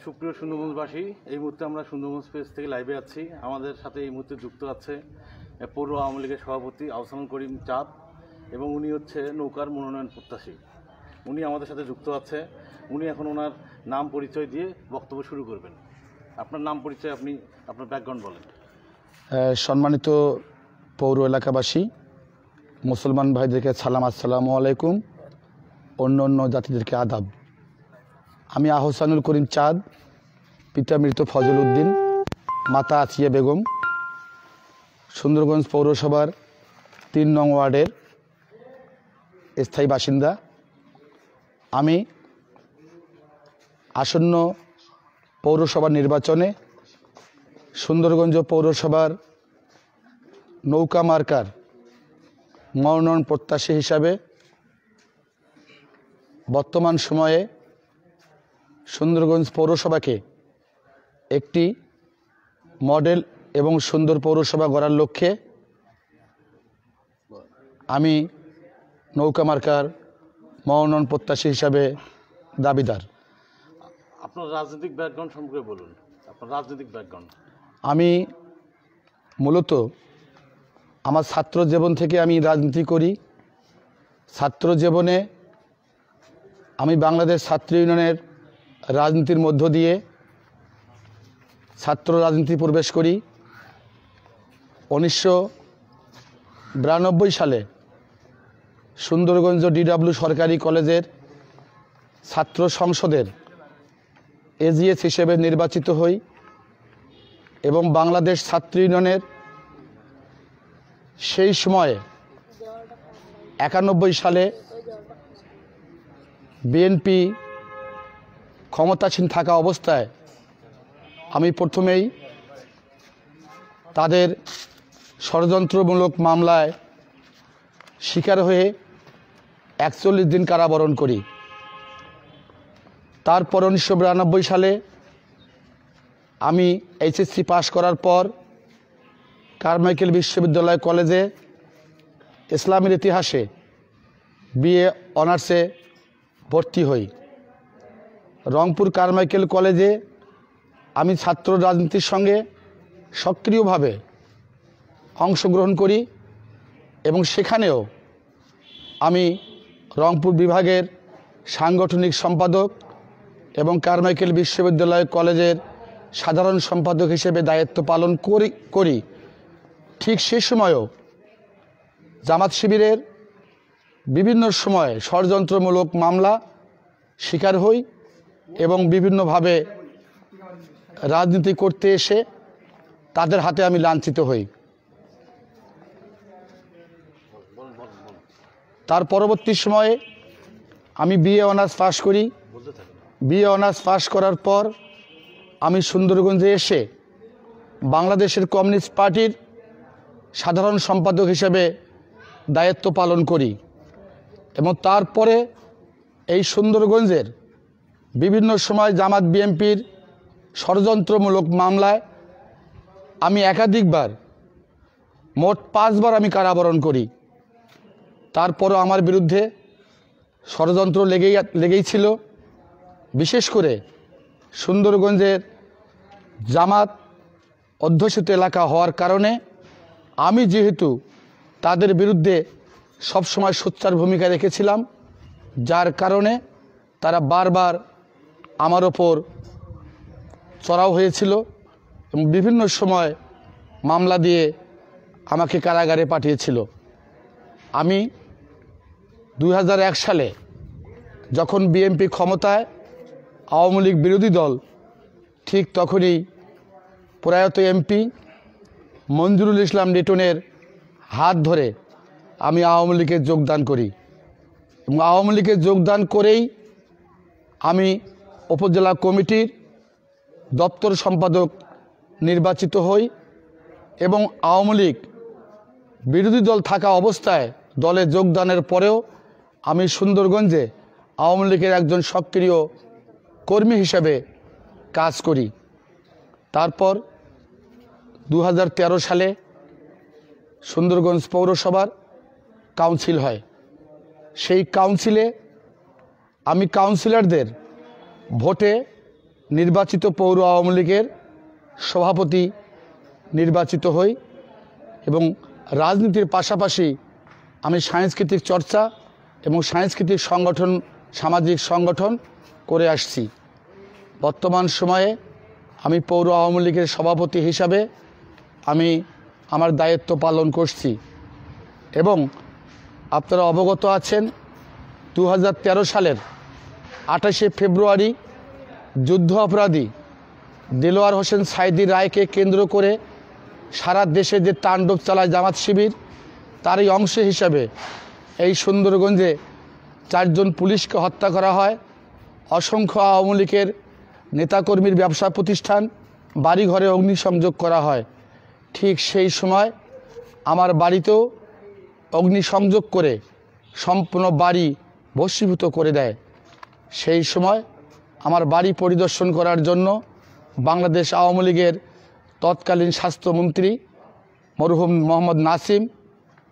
সুপ্রিয় সুন্দরগঞ্জবাসী, এই মুহূর্তে আমরা সুন্দরগঞ্জ পেজ থেকে লাইভে আছি। আমাদের সাথে এই মুহূর্তে যুক্ত আছে পৌর আওয়ামী লীগের সভাপতি আহসানুল করিম চাঁদ, এবং উনি হচ্ছে নৌকার মনোনয়ন প্রত্যাশী। উনি আমাদের সাথে যুক্ত আছে। উনি এখন ওনার নাম পরিচয় দিয়ে বক্তব্য শুরু করবেন। আপনার নাম পরিচয়, আপনি আপনার ব্যাকগ্রাউন্ড বলেন। সম্মানিত পৌর এলাকাবাসী, মুসলমান ভাইদেরকে সালাম, আসসালামু আলাইকুম। অন্য অন্য জাতিদেরকে আদাব। আমি আহসানুল করিম চাঁদ, পিতা মৃত ফজল উদ্দিন, মাতা আসিয়া বেগম, সুন্দরগঞ্জ পৌরসভার ৩ নং ওয়ার্ডের স্থায়ী বাসিন্দা। আমি আসন্ন পৌরসভা নির্বাচনে সুন্দরগঞ্জ পৌরসভার নৌকা মার্কার মনোনয়ন প্রত্যাশী হিসাবে বর্তমান সময়ে সুন্দরগঞ্জ পৌরসভাকে একটি মডেল এবং সুন্দর পৌরসভা গড়ার লক্ষ্যে আমি নৌকা মার্কার মনোনয়ন প্রত্যাশী হিসাবে দাবিদার। আপনার রাজনৈতিক ব্যাকগ্রাউন্ড সম্পর্কে বলুন। আপনার রাজনৈতিক ব্যাকগ্রাউন্ড। আমি মূলত আমার ছাত্র জীবন থেকে আমি রাজনীতি করি। ছাত্র জীবনে আমি বাংলাদেশ ছাত্র ইউনিয়নের রাজনীতির মধ্য দিয়ে ছাত্র রাজনীতি প্রবেশ করি। 1992 সালে সুন্দরগঞ্জ DW সরকারি কলেজের ছাত্র সংসদের এজিএস হিসেবে নির্বাচিত হই এবং বাংলাদেশ ছাত্র ইউনিয়নের সেই সময়ে 91 সালে বিএনপি ক্ষমতাসীন থাকা অবস্থায় আমি প্রথমেই তাদের ষড়যন্ত্রমূলক মামলায় শিকার হয়ে 41 দিন কারাবরণ করি। তারপর 1992 সালে আমি এইচএসসি পাশ করার পর কারমাইকেল বিশ্ববিদ্যালয় কলেজে ইসলামের ইতিহাসে BA অনার্সে ভর্তি হই। রংপুর কারমাইকেল কলেজে আমি ছাত্র রাজনীতির সঙ্গে সক্রিয়ভাবে অংশগ্রহণ করি এবং সেখানেও আমি রংপুর বিভাগের সাংগঠনিক সম্পাদক এবং কারমাইকেল বিশ্ববিদ্যালয় কলেজের সাধারণ সম্পাদক হিসেবে দায়িত্ব পালন করি। ঠিক সে সময়ও জামাত শিবিরের বিভিন্ন সময়ে ষড়যন্ত্রমূলক মামলা শিকার হই এবং বিভিন্নভাবে রাজনীতি করতে এসে তাদের হাতে আমি লাঞ্ছিত হই। তার পরবর্তী সময়ে আমি BA অনার্স পাশ করি। BA অনার্স পাশ করার পর আমি সুন্দরগঞ্জে এসে বাংলাদেশের কমিউনিস্ট পার্টির সাধারণ সম্পাদক হিসেবে দায়িত্ব পালন করি এবং তারপরে এই সুন্দরগঞ্জের বিভিন্ন সময় জামাত বিএনপির ষড়যন্ত্রমূলক মামলায় আমি একাধিকবার, মোট 5 বার আমি কারাবরণ করি। তারপরও আমার বিরুদ্ধে ষড়যন্ত্র লেগেই ছিল। বিশেষ করে সুন্দরগঞ্জের জামাত অধ্যুষিত এলাকা হওয়ার কারণে আমি যেহেতু তাদের বিরুদ্ধে সবসময় সোচ্চার ভূমিকা রেখেছিলাম, যার কারণে তারা বারবার আমার ওপর চড়াও হয়েছিল এবং বিভিন্ন সময় মামলা দিয়ে আমাকে কারাগারে পাঠিয়েছিল। আমি 2001 সালে যখন বিএনপি ক্ষমতায়, আওয়ামী লীগ বিরোধী দল, ঠিক তখনই প্রয়াত MP মঞ্জুরুল ইসলাম লিটনের হাত ধরে আমি আওয়ামী লীগে যোগদান করি এবং আওয়ামী লীগে যোগদান করেই আমি উপজেলা কমিটির দপ্তর সম্পাদক নির্বাচিত হই এবং আওয়ামী লীগ বিরোধী দল থাকা অবস্থায় দলে যোগদানের পরেও আমি সুন্দরগঞ্জে আওয়ামী লীগের একজন সক্রিয় কর্মী হিসেবে কাজ করি। তারপর 2013 সালে সুন্দরগঞ্জ পৌরসভার কাউন্সিল হয়। সেই কাউন্সিলে আমি কাউন্সিলরদের ভোটে নির্বাচিত পৌর আওয়ামী লীগের সভাপতি নির্বাচিত হই এবং রাজনীতির পাশাপাশি আমি সাংস্কৃতিক চর্চা এবং সাংস্কৃতিক সংগঠন, সামাজিক সংগঠন করে আসছি। বর্তমান সময়ে আমি পৌর আওয়ামী লীগের সভাপতি হিসাবে আমি আমার দায়িত্ব পালন করছি এবং আপনারা অবগত আছেন 2013 সালের 28শে ফেব্রুয়ারি যুদ্ধ অপরাধী দেলোয়ার হোসেন সাঈদীর রায়কে কেন্দ্র করে সারা দেশে যে তাণ্ডব চালায় জামাত শিবির, তারই অংশ হিসাবে এই সুন্দরগঞ্জে 4 জন পুলিশকে হত্যা করা হয়। অসংখ্য আওয়ামী লীগের নেতাকর্মীর ব্যবসা প্রতিষ্ঠান, বাড়িঘরে অগ্নিসংযোগ করা হয়। ঠিক সেই সময় আমার বাড়িতেও অগ্নিসংযোগ করে সম্পূর্ণ বাড়ি ভস্মীভূত করে দেয়। সেই সময় আমার বাড়ি পরিদর্শন করার জন্য বাংলাদেশ আওয়ামী লীগের তৎকালীন স্বাস্থ্যমন্ত্রী মরহুম মোহাম্মদ নাসিম,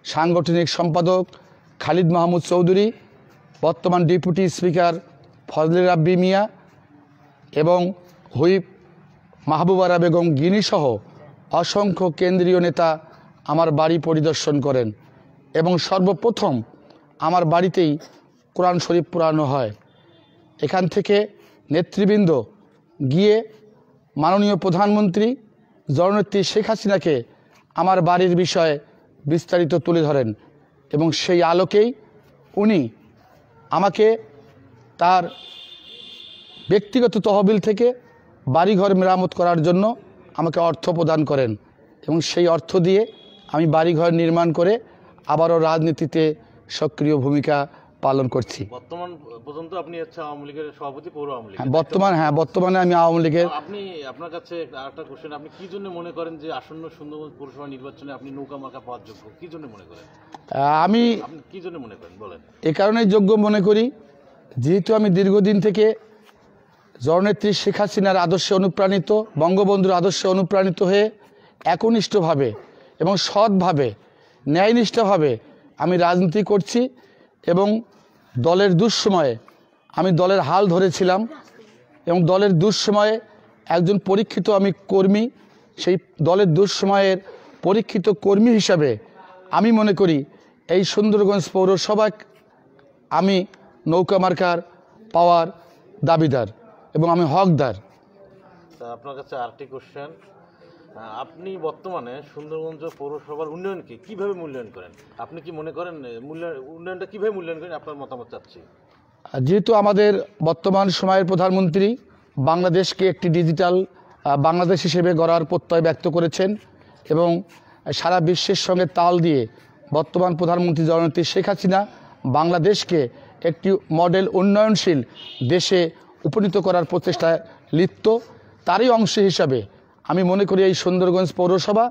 সাংগঠনিক সম্পাদক খালিদ মাহমুদ চৌধুরী, বর্তমান ডেপুটি স্পিকার ফজলে রাব্বি মিয়া এবং হুইপ মাহবুবারা বেগম গিনিসহ অসংখ্য কেন্দ্রীয় নেতা আমার বাড়ি পরিদর্শন করেন এবং সর্বপ্রথম আমার বাড়িতেই কোরআন শরীফ পোড়ানো হয়। এখান থেকে নেতৃবৃন্দ গিয়ে মাননীয় প্রধানমন্ত্রী জননেত্রী শেখ হাসিনাকে আমার বাড়ির বিষয়ে বিস্তারিত তুলে ধরেন এবং সেই আলোকেই উনি আমাকে তার ব্যক্তিগত তহবিল থেকে বাড়িঘর মেরামত করার জন্য আমাকে অর্থ প্রদান করেন এবং সেই অর্থ দিয়ে আমি বাড়িঘর নির্মাণ করে আবারও রাজনীতিতে সক্রিয় ভূমিকা পালন করছি। বর্তমান পর্যন্ত আপনি হচ্ছে আওয়ামী লীগের সভাপতি, পৌর আওয়ামী লীগ। বর্তমানে আমি আওয়ামী লীগের। আপনার কাছে আরেকটা কোশ্চেন, আপনি কি জন্য মনে করেন যে আসন্ন সুন্দরগঞ্জ পৌরসভা নির্বাচনে আপনি নৌকা মার্কা পাওয়ার যোগ্য? কি জন্য মনে করেন? আপনি কি জন্য মনে করেন বলেন? এ কারণেই যোগ্য মনে করি, যেহেতু আমি দীর্ঘদিন থেকে জননেত্রী শেখ হাসিনার আদর্শে অনুপ্রাণিত, বঙ্গবন্ধুর আদর্শে অনুপ্রাণিত হয়ে একনিষ্ঠভাবে এবং সৎভাবে, ন্যায়নিষ্ঠভাবে আমি রাজনীতি করছি এবং দলের দুঃসময়ে আমি দলের হাল ধরেছিলাম এবং দলের দুঃসময়ে একজন পরীক্ষিত আমি কর্মী, সেই দলের দুঃসময়ের পরীক্ষিত কর্মী হিসাবে আমি মনে করি এই সুন্দরগঞ্জ পৌরসভা আমি নৌকা মার্কার পাওয়ার দাবিদার এবং আমি হকদার। আপনার কাছে আরেকটি কোশ্চেন, আপনি বর্তমানে সুন্দরগঞ্জ পৌরসভার উন্নয়নকে কিভাবে মূল্যায়ন করেন? আপনি কি মনে করেন উন্নয়নটা কিভাবে মূল্যায়ন করেন? আপনার মতামত চাচ্ছি। যেহেতু আমাদের বর্তমান সময়ের প্রধানমন্ত্রী বাংলাদেশকে একটি ডিজিটাল বাংলাদেশ হিসেবে গড়ার প্রত্যয় ব্যক্ত করেছেন এবং সারা বিশ্বের সঙ্গে তাল দিয়ে বর্তমান প্রধানমন্ত্রী জননেত্রী শেখ হাসিনা বাংলাদেশকে একটি মডেল উন্নয়নশীল দেশে উপনীত করার প্রচেষ্টায় লিপ্ত, তারই অংশ হিসাবে আমি মনে করি এই সুন্দরগঞ্জ পৌরসভা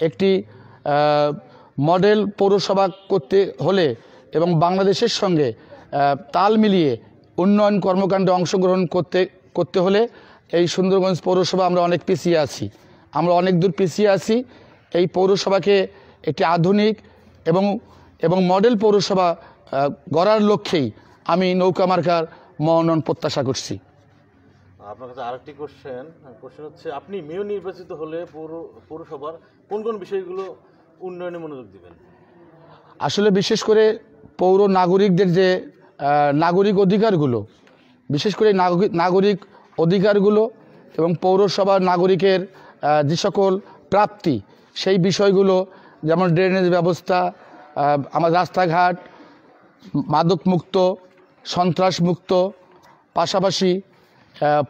একটি মডেল পৌরসভা করতে হলে এবং বাংলাদেশের সঙ্গে তাল মিলিয়ে উন্নয়ন কর্মকাণ্ডে অংশগ্রহণ করতে হলে এই সুন্দরগঞ্জ পৌরসভা আমরা অনেক পিছিয়ে আছি, আমরা অনেক দূর পিছিয়ে আছি। এই পৌরসভাকে একটি আধুনিক এবং মডেল পৌরসভা গড়ার লক্ষ্যেই আমি নৌকা মার্কার মনোনয়ন প্রত্যাশা করছি। আপনার কাছে আরেকটি কোশ্চেন হচ্ছে, আপনি মেয়র নির্বাচিত হলে পৌরসভার কোন কোন বিষয়গুলো উন্নয়নে মনোযোগ দিবেন? আসলে বিশেষ করে পৌর নাগরিকদের যে নাগরিক অধিকারগুলো, বিশেষ করে নাগরিক অধিকারগুলো এবং পৌরসভার নাগরিকের যে সকল প্রাপ্তি, সেই বিষয়গুলো যেমন ড্রেনেজ ব্যবস্থা, আমার রাস্তাঘাট মাদকমুক্ত, সন্ত্রাসমুক্ত, পাশাপাশি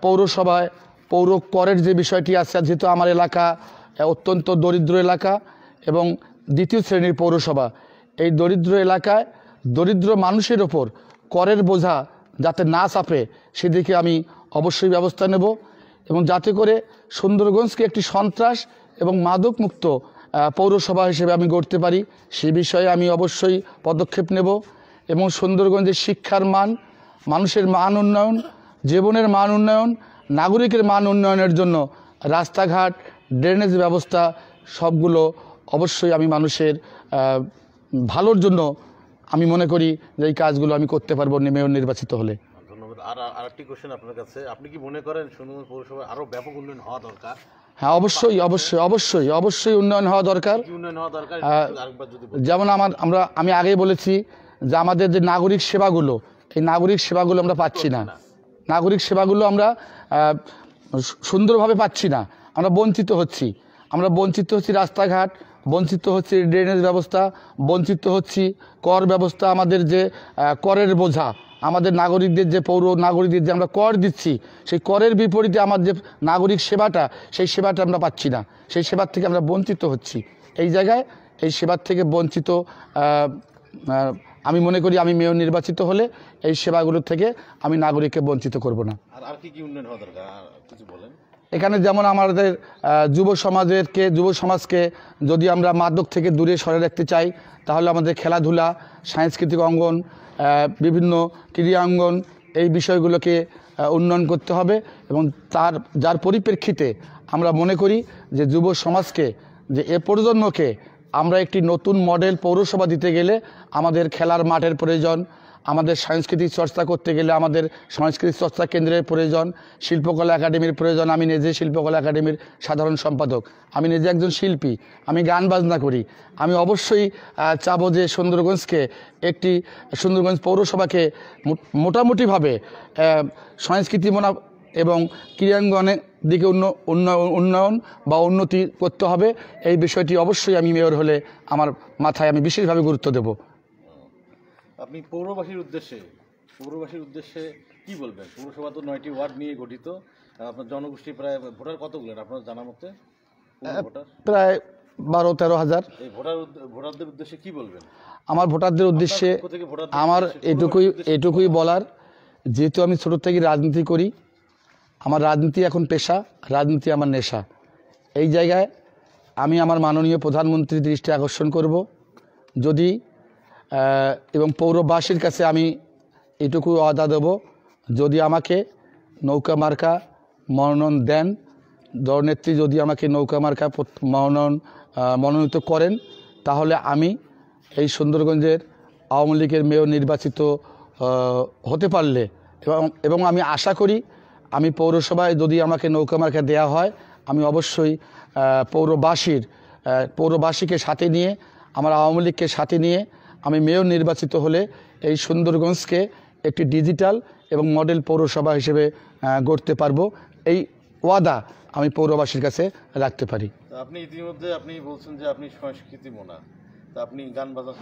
পৌরসভায় পৌর করের যে বিষয়টি আছে, যেহেতু আমার এলাকা অত্যন্ত দরিদ্র এলাকা এবং দ্বিতীয় শ্রেণীর পৌরসভা, এই দরিদ্র এলাকায় দরিদ্র মানুষের ওপর করের বোঝা যাতে না চাপে সেদিকে আমি অবশ্যই ব্যবস্থা নেব এবং যাতে করে সুন্দরগঞ্জকে একটি সন্ত্রাস এবং মাদকমুক্ত পৌরসভা হিসেবে আমি গড়তে পারি, সে বিষয়ে আমি অবশ্যই পদক্ষেপ নেব এবং সুন্দরগঞ্জের শিক্ষার মান, মানুষের মান উন্নয়ন, জীবনের মান উন্নয়ন, নাগরিকের মান উন্নয়নের জন্য রাস্তাঘাট, ড্রেনেজ ব্যবস্থা সবগুলো অবশ্যই আমি মানুষের ভালোর জন্য আমি মনে করি যে এই কাজগুলো আমি করতে পারবো মেয়র নির্বাচিত হলে। ধন্যবাদ। আর আরেকটি কোশ্চেন আপনার কাছে, আপনি কি মনে করেন সুন্দরগঞ্জ পৌরসভায় আরো ব্যাপক উন্নয়ন হওয়া দরকার? হ্যাঁ, অবশ্যই অবশ্যই অবশ্যই অবশ্যই উন্নয়ন হওয়া দরকার। কি উন্নয়ন হওয়া দরকার আরেকবার যদি বলেন। যেমন আমি আগেই বলেছি যে আমাদের যে নাগরিক সেবাগুলো, এই নাগরিক সেবাগুলো আমরা পাচ্ছি না। নাগরিক সেবাগুলো আমরা সুন্দরভাবে পাচ্ছি না, আমরা বঞ্চিত হচ্ছি। রাস্তাঘাট, বঞ্চিত হচ্ছি ড্রেনেজ ব্যবস্থা, বঞ্চিত হচ্ছি কর ব্যবস্থা। আমাদের যে করের বোঝা, আমাদের নাগরিকদের যে পৌর নাগরিকদের যে আমরা কর দিচ্ছি, সেই করের বিপরীতে আমার যে নাগরিক সেবাটা, সেই সেবাটা আমরা পাচ্ছি না, সেই সেবার থেকে আমরা বঞ্চিত হচ্ছি। এই জায়গায় এই সেবার থেকে বঞ্চিত আমি মনে করি আমি মেয়র নির্বাচিত হলে এই সেবাগুলোর থেকে আমি নাগরিককে বঞ্চিত করব না। আর কি উন্নয়ন হওয়া দরকার কিছু বলেন। এখানে যেমন আমাদের যুব সমাজকে যদি আমরা মাদক থেকে দূরে সরে রাখতে চাই, তাহলে আমাদের খেলাধুলা, সাংস্কৃতিক অঙ্গন, বিভিন্ন ক্রীড়া অঙ্গন, এই বিষয়গুলোকে উন্নয়ন করতে হবে। এবং যার পরিপ্রেক্ষিতে আমরা মনে করি যে যুব সমাজকে, যে এ প্রজন্মকে আমরা একটি নতুন মডেল পৌরসভা দিতে গেলে আমাদের খেলার মাঠের প্রয়োজন, আমাদের সাংস্কৃতিক চর্চা করতে গেলে আমাদের সাংস্কৃতিক চর্চা কেন্দ্রের প্রয়োজন, শিল্পকলা একাডেমির প্রয়োজন। আমি নিজে শিল্পকলা একাডেমির সাধারণ সম্পাদক, আমি নিজে একজন শিল্পী, আমি গান বাজনা করি। আমি অবশ্যই চাবো যে সুন্দরগঞ্জ পৌরসভাকে মোটামুটিভাবে সংস্কৃতিমনা এবং ক্রীড়াঙ্গনের দিকে উন্নয়ন বা উন্নতি করতে হবে। এই বিষয়টি অবশ্যই আমি মেয়র হলে আমার মাথায় আমি বিশেষভাবে গুরুত্ব দেব। আপনি পৌরবাসীর উদ্দেশ্যে কি বলবেন? পৌরসভা তো 9টি ওয়ার্ড নিয়ে গঠিত, আপনার জনগোষ্ঠী প্রায় ভোটার কতগুলো আপনার জানা মতে? প্রায় 12-13 হাজার। এই ভোটারদের উদ্দেশ্যে কি বলবেন? আমার ভোটারদের উদ্দেশ্যে আমার এটুকুই বলার, যেহেতু আমি ছোট থেকে রাজনীতি করি, আমার রাজনীতি এখন পেশা, রাজনীতি আমার নেশা। এই জায়গায় আমি আমার মাননীয় প্রধানমন্ত্রীর দৃষ্টি আকর্ষণ করব, যদি এবং পৌরবাসীর কাছে আমি এটুকু ওয়াদা দেব, যদি আমাকে নৌকা মার্কা মনোনয়ন দেন, দলনেত্রী যদি আমাকে নৌকা মার্কা মনোনীত করেন, তাহলে আমি এই সুন্দরগঞ্জের আওয়ামী লীগের মেয়র নির্বাচিত হতে পারলে, এবং আমি আশা করি আমি পৌরসভায় যদি আমাকে নৌকা মার্কা দেওয়া হয়, আমি অবশ্যই পৌরবাসীকে সাথে নিয়ে, আমার আওয়ামী লীগকে সাথে নিয়ে আমি মেয়র নির্বাচিত হলে এই সুন্দরগঞ্জকে একটি ডিজিটাল এবং মডেল পৌরসভা হিসেবে গড়তে পারবো। এই ওয়াদা আমি পৌরবাসীর কাছে রাখতে পারি। আপনি ইতিমধ্যে বলছেন যে আপনি সংস্কৃতি মোনা, তা আপনি গান বাজনা